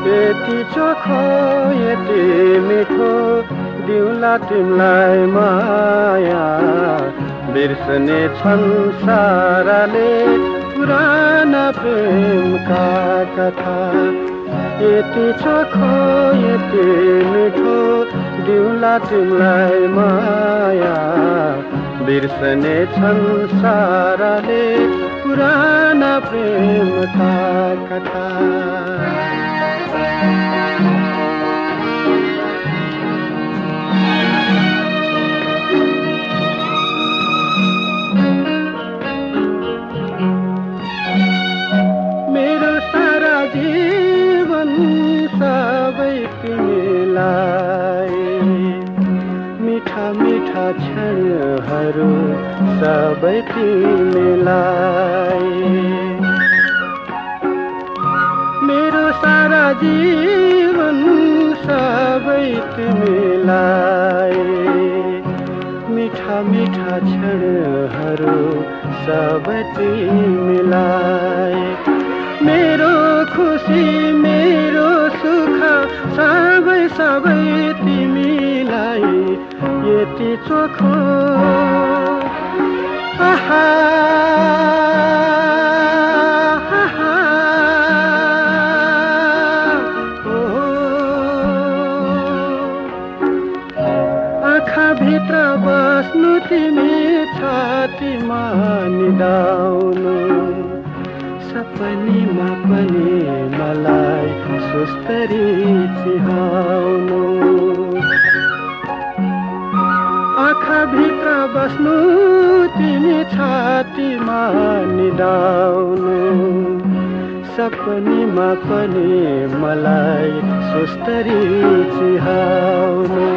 यति चोखो यति मिठो दिउला तिमलाई माया बिर्सने छन् साराले पुराना प्रेमका कथा यति चोखो यति मिठो दिउला तिमलाई माया बिर्सने छन् साराले पुराना प्रेमका कथा मेरो सारा जीवन सबै तिमीलाई मिठा मिठा क्षणहरू सबै तिमीलाई मेरो सारा जीवन सबै तिमीलाई मिठा मिठा क्षणहरू सबै तिमीलाई मेरो खुसी मेरो सुख सबै सबै तिमीलाई यति चोखो आहा आँखाभित्र बस्नु तिमी छातीमा निदाउनु सपनीमा पनि मलाई सुस्तरी चिहाउनु आँखाभित्र बस्नु तिमी छातीमा निदाउनु सपनीमा पनि मलाई सुस्तरी चिहाउनु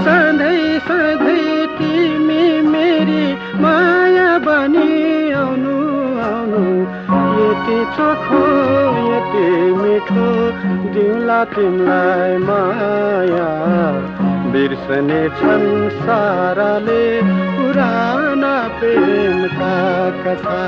सधैँ सधैँ तिमी मेरी माया बनी आउनु आउनु यति चोखो यति मिठो दिउला तिमीलाई माया बिर्सने छन् साराले पुराना प्रेमका कथा